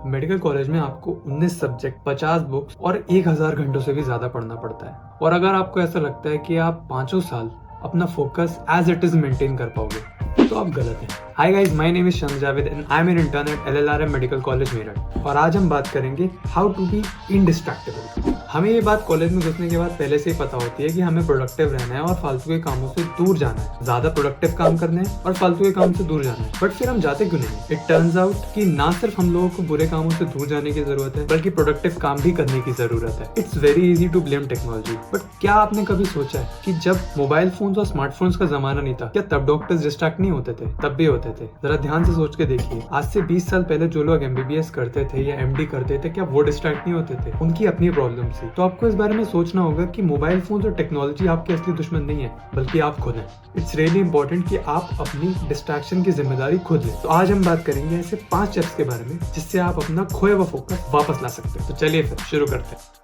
Medical college में आपको 19 subject, 50 books और 1000 घंटों से भी ज्यादा पढ़ना पड़ता है। और अगर आपको ऐसा लगता है कि आप 5 साल अपना focus as it is maintain कर पाओगे तो आप गलत हैं। Hi guys, my name is Shams Javed and I am an intern at LLRM medical college Meerut. और आज हम बात करेंगे हाउ टू बी इनडिस्ट्रैक्टेबल। हमें ये बात कॉलेज में घुसने के बाद पहले से ही पता होती है कि हमें प्रोडक्टिव रहना है और फालतू के कामों से दूर जाना है, ज्यादा प्रोडक्टिव काम करने हैं और फालतू के काम से दूर जाना है। बट फिर हम जाते क्यों नहीं? इट टर्न्स आउट कि ना सिर्फ हम लोगों को बुरे कामों से दूर जाने की जरूरत है बल्कि प्रोडक्टिव काम भी करने की जरूरत है। It's very easy to blame technology, but क्या आपने कभी सोचा है कि जब मोबाइल फोन्स और स्मार्टफोन्स का जमाना नहीं था, क्या तब डॉक्टर्स डिस्ट्रैक्ट नहीं होते थे? तब भी होते थे। जरा ध्यान से सोच के देखिए, आज से 20 साल पहले जो लोग MBBS करते थे या MD करते थे, क्या वो डिस्ट्रैक्ट नहीं होते थे? उनकी अपनी प्रॉब्लम थी। तो आपको इस बारे में सोचना होगा कि मोबाइल फोन और टेक्नोलॉजी आपके असली दुश्मन नहीं है, बल्कि आप खुद हैं। इट्स रियली इंपॉर्टेंट कि आप अपनी डिस्ट्रैक्शन की जिम्मेदारी खुद लें। तो आज हम बात करेंगे ऐसे 5 स्टेप्स के बारे में जिससे आप अपना खोया हुआ फोकस वापस ला सकते हैं। तो चलिए फिर शुरू करते हैं।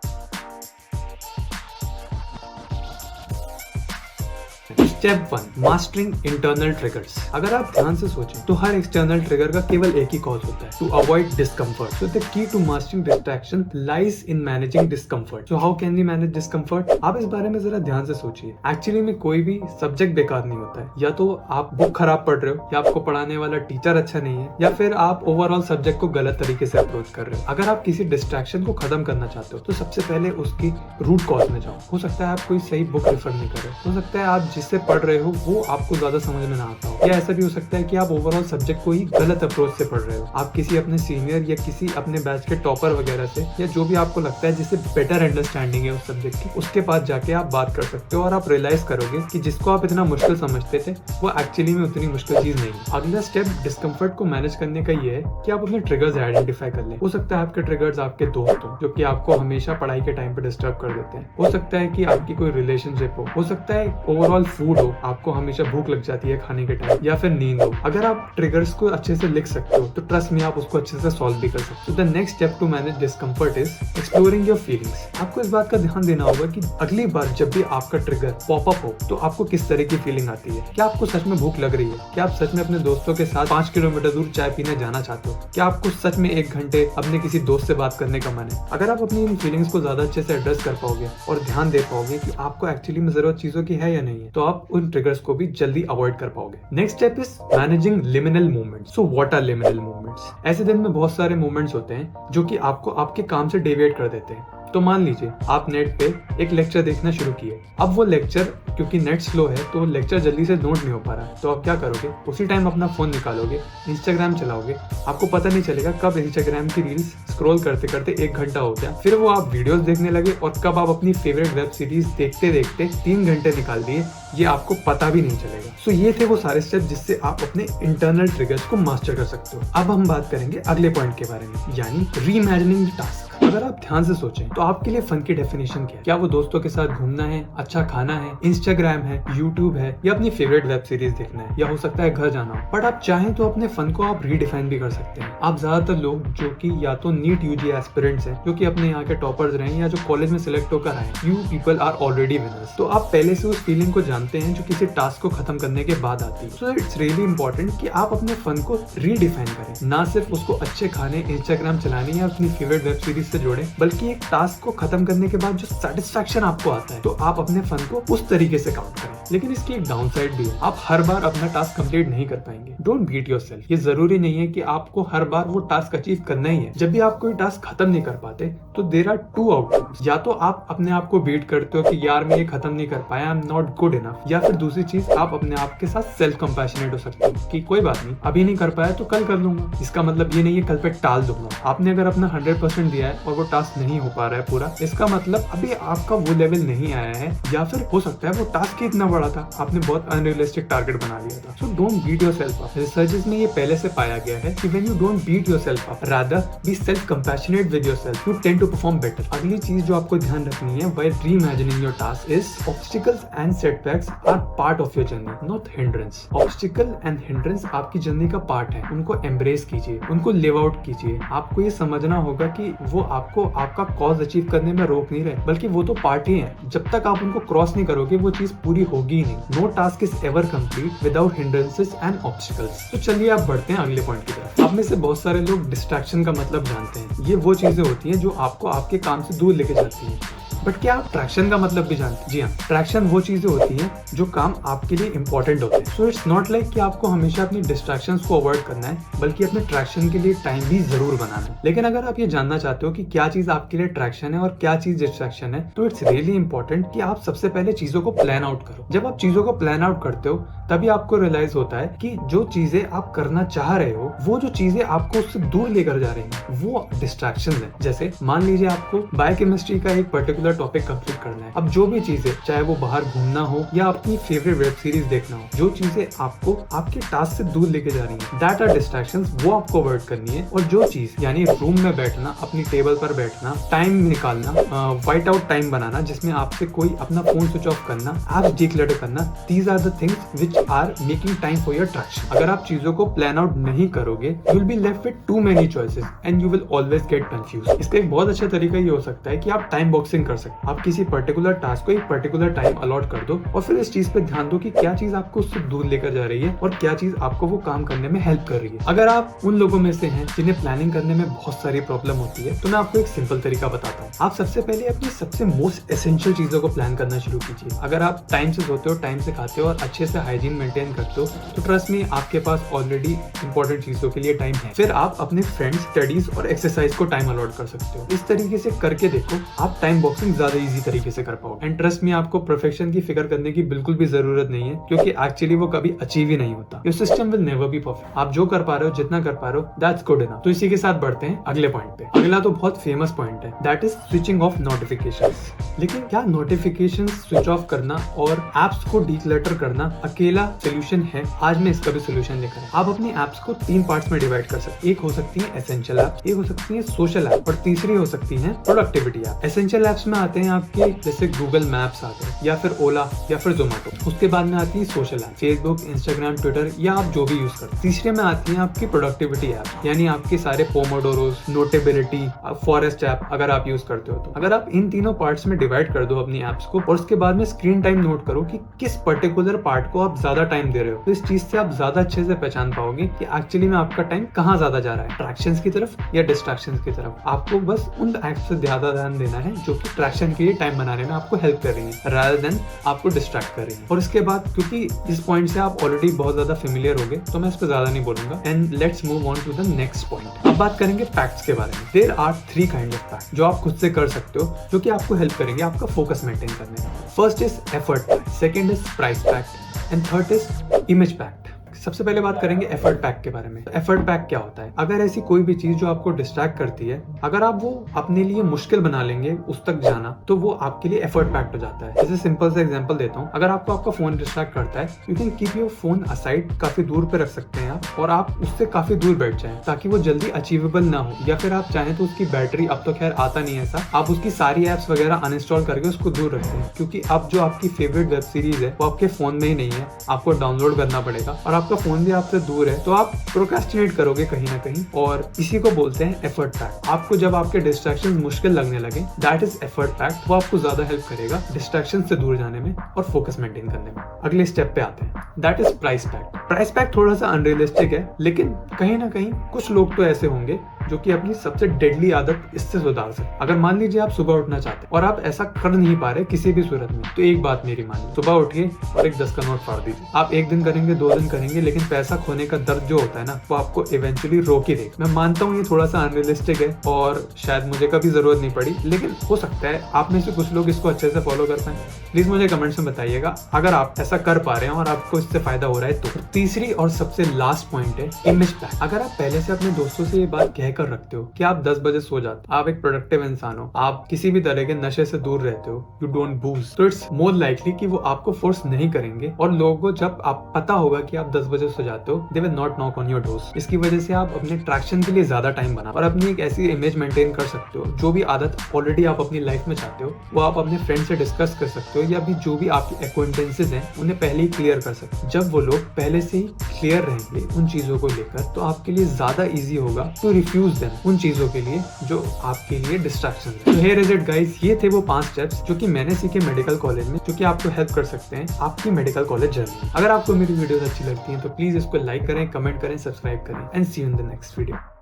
Step 1, mastering internal triggers. अगर आप ध्यान से सोचें तो हर एक्सटर्नल ट्रिगर का केवल एक ही कॉज होता है, to avoid discomfort. So the key to mastering distraction lies in managing discomfort. So how can we manage discomfort? आप इस बारे में जरा ध्यान से सोचिए। एक्चुअली में कोई भी सब्जेक्ट बेकार नहीं होता है। या तो आप बुक खराब पढ़ रहे हो, या आपको पढ़ाने वाला टीचर अच्छा नहीं है, या फिर आप ओवरऑल सब्जेक्ट को गलत तरीके से अप्रोच कर रहे हो। अगर आप किसी डिस्ट्रैक्शन को खत्म करना चाहते हो तो सबसे पहले उसकी रूट कॉज में जाओ। हो सकता है आप कोई सही बुक रेफर नहीं कर रहे, हो सकता है आप जिससे पढ़ रहे हो वो आपको ज्यादा समझ में ना आता हो, या ऐसा भी हो सकता है कि आप ओवरऑल सब्जेक्ट को ही गलत अप्रोच से पढ़ रहे हो। आप किसी अपने सीनियर या किसी अपने बैच के टॉपर वगैरह से, या जो भी आपको लगता है जिससे बेटर अंडरस्टैंडिंग है उस सब्जेक्ट की, उसके पास जाके आप बात कर सकते हो और आप रियलाइज करोगे कि जिसको आप इतना मुश्किल समझते थे वो एक्चुअली में उतनी मुश्किल चीज नहीं है। अगला स्टेप डिस्कम्फर्ट को मैनेज करने का ये है कि आप अपने ट्रिगर्स आइडेंटिफाई कर लें। हो सकता है आपके ट्रिगर्स आपके दोस्त हो जो कि आपको हमेशा पढ़ाई के टाइम पे डिस्टर्ब कर देते हैं। हो सकता है कि आपकी कोई रिलेशनशिप हो सकता है ओवरऑल फूड हो, आपको हमेशा भूख लग जाती है खाने के टाइम, या फिर नींद हो। अगर आप ट्रिगर्स को अच्छे से लिख सकते हो तो ट्रस्ट में आप उसको अच्छे से सॉल्व भी कर सकते हो। The next step to manage discomfort is exploring your feelings. आपको इस बात का ध्यान देना होगा कि अगली बार जब भी आपका ट्रिगर पॉपअप हो तो आपको किस तरह की फीलिंग आती है। क्या आपको सच में भूख लग रही है? क्या आप सच में अपने दोस्तों के साथ 5 किलोमीटर दूर चाय पीने जाना चाहते हो? क्या आपको सच में 1 घंटे अपने किसी दोस्त से बात करने का मन है? अगर आप अपनी इन फीलिंग्स को ज्यादा अच्छे से एड्रेस कर पाओगे और ध्यान दे पाओगे कि आपको एक्चुअली में जरूरत चीजों की है या नहीं है, तो आप उन ट्रिगर्स को भी जल्दी अवॉइड कर पाओगे। Next step is managing liminal movements. So what are liminal movements? ऐसे दिन में बहुत सारे मूवमेंट्स होते हैं जो कि आपको आपके काम से डेविएट कर देते हैं। तो मान लीजिए आप नेट पे एक लेक्चर देखना शुरू किए। अब वो लेक्चर क्योंकि नेट स्लो है तो लेक्चर जल्दी से नोट नहीं हो पा रहा है, तो आप क्या करोगे? उसी टाइम अपना फोन निकालोगे, इंस्टाग्राम चलाओगे। आपको पता नहीं चलेगा कब इंस्टाग्राम की रील्स स्क्रॉल करते करते 1 घंटा हो गया, फिर वो आप वीडियोस देखने लगे और कब आप अपनी फेवरेट वेब सीरीज देखते देखते 3 घंटे निकाल दिए, ये आपको पता भी नहीं चलेगा। सो ये थे वो सारे स्टेप जिससे आप अपने इंटरनल ट्रिगर्स को मास्टर कर सकते हो। अब हम बात करेंगे अगले पॉइंट के बारे में, यानी रीइमेजिनिंग द टास्क। अगर आप ध्यान से सोचें तो आपके लिए फन की डेफिनेशन क्या है? क्या वो दोस्तों के साथ घूमना है, अच्छा खाना है, इंस्टाग्राम है, यूट्यूब है, या अपनी फेवरेट वेब सीरीज देखना है, या हो सकता है घर जाना हो? बट आप चाहें तो अपने फन को आप रीडिफाइन भी कर सकते हैं। आप ज्यादातर लोग जो कि या तो नीट UG एस्पिरेंट्स हैं, जो कि अपने यहाँ के टॉपर्स रहे या जो कॉलेज में सिलेक्ट होकर आए, you people are already winners. तो आप पहले से उस फीलिंग को जानते हैं जो किसी टास्क को खत्म करने के बाद आती है। सो इट्स रियली इंपॉर्टेंट कि आप अपने फन को रीडिफाइन करें, ना सिर्फ उसको अच्छे खाने, इंस्टाग्राम चलाने या अपनी फेवरेट वेब सीरीज से जोड़ें, बल्कि एक टास्क को खत्म करने के बाद जो सेटिस्फैक्शन आपको आता है तो आप अपने फन को उस तरीके से काउंट करें। लेकिन इसकी एक डाउन साइड भी है, आप हर बार अपना टास्क कंप्लीट नहीं कर पाएंगे। Don't beat yourself. ये जरूरी नहीं है कि आपको हर बार वो टास्क अचीव करना ही है। जब भी आप कोई टास्क खत्म नहीं कर पाते तो देयर आर 2 आउटकम्स। या तो आप अपने आप को बीट करते हो कि यार मैं ये खत्म नहीं कर पाया, I am not good enough, या फिर दूसरी चीज आप अपने आप के साथ सेल्फ कंपैशनेट हो सकते हो कि कोई बात नहीं, अभी नहीं कर पाया तो कल कर लूंगा। इसका मतलब ये नहीं है कल पे टाल दूंगा। आपने अगर अपना 100% दिया है और वो टास्क नहीं हो पा रहा है पूरा, इसका मतलब अभी आपका वो लेवल नहीं आया है, या फिर हो सकता है वो टास्क ही इतना बड़ा था, आपने बहुत अनरियलिस्टिक टारगेट बना लिया था। So don't beat yourself up. Researches में ये पहले से पाया गया है कि when you don't beat yourself up, rather be self compassionate with yourself, you tend to perform better. अगली चीज जो आपको ध्यान रखनी है while reimagining your task is obstacles and setbacks are part of your journey, not hindrance. Obstacle and hindrance आपकी journey का part है, उनको एम्ब्रेस कीजिए, उनको लिव आउट कीजिए। आपको ये समझना होगा कि वो आपको आपका कॉज अचीव करने में रोक नहीं रहे, बल्कि वो तो पार्ट ही है। जब तक आप उनको क्रॉस नहीं करोगे वो चीज पूरी होगी ही नहीं। No task is ever complete without hindrances and obstacles. तो चलिए आप बढ़ते हैं अगले पॉइंट की तरफ। आप में से बहुत सारे लोग डिस्ट्रैक्शन का मतलब जानते हैं। ये वो चीजें होती हैं जो आपको आपके काम से दूर लेके जाती हैं। बट क्या आप ट्रैक्शन का मतलब भी जानते हैं? जी हाँ, ट्रैक्शन वो चीजें होती हैं जो काम आपके लिए इंपॉर्टेंट होते हैं। सो इट्स नॉट लाइक कि आपको हमेशा अपनी डिस्ट्रैक्शंस को अवॉइड करना है, बल्कि अपने ट्रैक्शन के लिए टाइम भी जरूर बनाना है। लेकिन अगर आप ये जानना चाहते हो कि क्या चीज आपके लिए ट्रैक्शन है और क्या चीज डिस्ट्रैक्शन है, तो इट्स रियली इंपॉर्टेंट कि आप सबसे पहले चीजों को प्लान आउट करो। जब आप चीजों को प्लान आउट करते हो तभी आपको रियलाइज होता है कि जो चीजें आप करना चाह रहे हो, वो जो चीजें आपको उससे दूर लेकर जा रही हैं, वो डिस्ट्रैक्शन है। जैसे मान लीजिए आपको बायोकेमिस्ट्री का एक पर्टिकुलर टॉपिक कंप्लीट करना है। अब जो भी चीजें, चाहे वो बाहर घूमना हो या अपनी फेवरेट वेब सीरीज देखना हो, जो चीजें आपको आपके टास्क से दूर लेके जा रही हैं, दैट आर डिस्ट्रैक्शंस, वो आपको अवॉइड करनी है। और जो चीज यानी रूम में बैठना, अपनी टेबल पर बैठना, टाइम निकालना, व्हाइट आउट टाइम बनाना जिसमें आपसे कोई अपना फोन स्विच ऑफ करना, एप्स डिक्लटर करना, these are the things which are making time for your traction. अगर आप चीजों को प्लान आउट नहीं करोगे, you will be left with too many choices and you will always get confuse. इसका एक बहुत अच्छा तरीका ये हो सकता है कि आप टाइम बॉक्सिंग कर सकते हैं। आप किसी पर्टिकुलर टास्क को एक पर्टिकुलर टाइम अलॉट कर दो और फिर इस चीज पे ध्यान दो कि क्या चीज आपको उससे दूर लेकर जा रही है और क्या चीज आपको वो काम करने में हेल्प कर रही है। अगर आप उन लोगों में से हैं जिन्हें प्लानिंग करने में बहुत सारी प्रॉब्लम होती है, तो मैं आपको एक सिंपल तरीका बताता हूँ। आप सबसे पहले अपनी सबसे मोस्ट एसेंशियल चीजों को प्लान करना शुरू कीजिए। अगर आप टाइम से सोते हो, टाइम से खाते हो और अच्छे से हाइजीन मेंटेन करते हो, तो ट्रस्ट मी, आपके पास ऑलरेडी इंपॉर्टेंट चीजों के लिए टाइम है। फिर आप अपने फ्रेंड्स, स्टडीज और एक्सरसाइज को टाइम अलॉट कर सकते हो। इस तरीके से करके देखो, आप टाइम बॉक्सिंग ज्यादा इजी तरीके से कर पाओगे। एंड ट्रस्ट मी, आपको परफेक्शन की फिक्र करने की बिल्कुल भी जरूरत नहीं है, क्योंकि एक्चुअली वो कभी अचीव ही नहीं होता। Your system will never be perfect. आप जो कर पा रहे हो, जितना कर पा रहे हो, दैट्स गुड इनफ। तो इसी के साथ बढ़ते हैं अगले पॉइंट पे। अगला तो बहुत फेमस पॉइंट है, that is switching off notifications. लेकिन क्या नोटिफिकेशंस स्विच ऑफ करना और एप्स को डीक्लटर करना अकेला सोल्यूशन है? आज मैं इसका भी सोल्यूशन लेकर आया। आप अपनी एप्स को 3 पार्ट्स में डिवाइड कर सकते हैं। एक हो सकती है एसेंशियल ऐप, एक हो सकती है सोशल ऐप और तीसरी हो सकती है प्रोडक्टिविटी ऐप। एसेंशियल ऐप्स में आते हैं आपके जैसे गूगल मैप्स आते हैं या फिर ओला या फिर जोमेटो। उसके बाद में आती है social app, Facebook, Instagram, Twitter या आप जो भी यूज करते हैं। तीसरे में आती है आपकी प्रोडक्टिविटी ऐप, यानी आपके सारे पोमोडोरोस, नोटेबिलिटी, फॉरेस्ट ऐप अगर आप यूज करते हो तो। अगर आप इन तीनों पार्ट्स में डिवाइड कर दो अपनी एप्स को और उसके बाद में स्क्रीन टाइम नोट करो कि किस पर्टिकुलर पार्ट को आप ज्यादा टाइम दे रहे हो, तो इस चीज से आप ज्यादा अच्छे से पहचान पाओगे कि एक्चुअली में आपका टाइम कहाँ ज्यादा जा रहा है, ट्रैक्शंस की तरफ या डिस्ट्रैक्शंस की तरफ। आपको बस उन एप्स से ज्यादा ध्यान देना है जो कि ट्रैक्शन के लिए टाइम बनाने में आपको हेल्प कर रही है, रादर देन आपको डिस्ट्रैक्ट कर रही है। और इसके बाद, क्योंकि इस पॉइंट से आप ऑलरेडी बहुत ज्यादा फेमिलियर हो गए, तो मैं इस पर ज्यादा नहीं बोलूंगा। And let's move on to the next point. अब बात करेंगे फैक्ट्स के बारे में। There are 3 kind of fact जो आप खुद से कर सकते हो, जो कि आपको हेल्प करेंगे आपका फोकस मेंटेन करने में। First is effort pact, second is price pact and third is image pact. सबसे पहले बात करेंगे एफर्ट पैक के बारे में। एफर्ट पैक क्या होता है? अगर ऐसी कोई भी चीज जो आपको डिस्ट्रैक्ट करती है, अगर आप वो अपने लिए मुश्किल बना लेंगे उस तक जाना, तो वो आपके लिए एफर्ट पैक्ट हो जाता है। जैसे सिंपल सा एग्जांपल देता हूँ, अगर आपको आपका फोन डिस्ट्रैक्ट करता है, you can keep your phone aside, काफी दूर पे रख सकते हैं आप, और आप उससे काफी दूर बैठ जाएं ताकि वो जल्दी अचीवेबल ना हो। या फिर आप चाहें तो उसकी बैटरी, अब तो खैर आता नहीं है ऐसा, आप उसकी सारी एप्स वगैरह अनइंस्टॉल करके उसको दूर रखते हैं, क्योंकि अब जो आपकी फेवरेट वेब सीरीज है वो आपके फोन में ही नहीं है, आपको डाउनलोड करना पड़ेगा और आपका फोन भी आपसे दूर है, तो आप प्रोक्रेस्टिनेट करोगे कहीं ना कहीं, और इसी को बोलते हैं एफर्ट पैक्ट। आपको जब आपके डिस्ट्रैक्शन मुश्किल लगने लगे, दैट इज एफर्ट पैक्ट। वो आपको ज्यादा हेल्प करेगा डिस्ट्रैक्शन से दूर जाने में और फोकस मेंटेन करने में। अगले स्टेप पे आते हैं, that is price pact. Price pact थोड़ा सा अनरियलिस्टिक है, लेकिन कहीं ना कहीं कुछ लोग तो ऐसे होंगे जो कि अपनी सबसे डेडली आदत इससे सुधार सकते। अगर मान लीजिए आप सुबह उठना चाहते हैं और आप ऐसा कर नहीं पा रहे किसी भी सूरत में, तो एक बात मेरी मानिए, सुबह उठिए और एक 10 का नोट फाड़ दीजिए। आप एक दिन करेंगे, 2 दिन करेंगे, लेकिन पैसा खोने का दर्द जो होता है ना, वो आपको इवेंचुअली रोक ही देगा। मैं मानता हूँ ये थोड़ा सा अनरियलिस्टिक है और शायद मुझे कभी जरूरत नहीं पड़ी, लेकिन हो सकता है आप में से कुछ लोग इसको अच्छे से फॉलो कर पाए। प्लीज मुझे कमेंट्स में बताइएगा अगर आप ऐसा कर पा रहे हैं और आपको इससे फायदा हो रहा है तो। तीसरी और सबसे लास्ट पॉइंट है इमेज पैक्ट। अगर आप पहले से अपने दोस्तों से ये बात कहकर रखते हो कि आप 10 बजे सो जाते, आप एक प्रोडक्टिव इंसान हो, आप किसी भी तरह के नशे से दूर रहते हो, यू डोंट बूज, तो इट्स मोर लाइकली कि वो आपको फोर्स नहीं करेंगे। और लोगों को जब आप पता होगा कि आप 10 बजे सो जाते हो, they will not knock on your doors. इसकी वजह से आप अपने ट्रैक्शन के लिए ज्यादा टाइम बना और अपनी एक ऐसी इमेज मेंटेन कर सकते हो। जो भी आदत ऑलरेडी आप अपनी लाइफ में चाहते हो, वो आप अपने फ्रेंड से डिस्कस कर सकते हो, या भी जो भी आपके एक्वेंटेंसेस हैं उन्हें पहले ही क्लियर कर सकते हो। जब वो लोग पहले से ही क्लियर रहेंगे उन चीजों को लेकर, तो आपके लिए ज्यादा इजी होगा टू रिफ्यूज यूज देम उन चीजों के लिए जो आपके लिए डिस्ट्रैक्शन है। तो हियर इज इट गाइस, ये थे वो 5 स्टेप्स जो कि मैंने सीखे मेडिकल कॉलेज में, जो कि आपको हेल्प कर सकते हैं आपकी मेडिकल कॉलेज जर्नी। अगर आपको मेरी वीडियोस अच्छी लगती हैं तो प्लीज इसको लाइक करें, कमेंट करें, सब्सक्राइब करें and see you in the next video.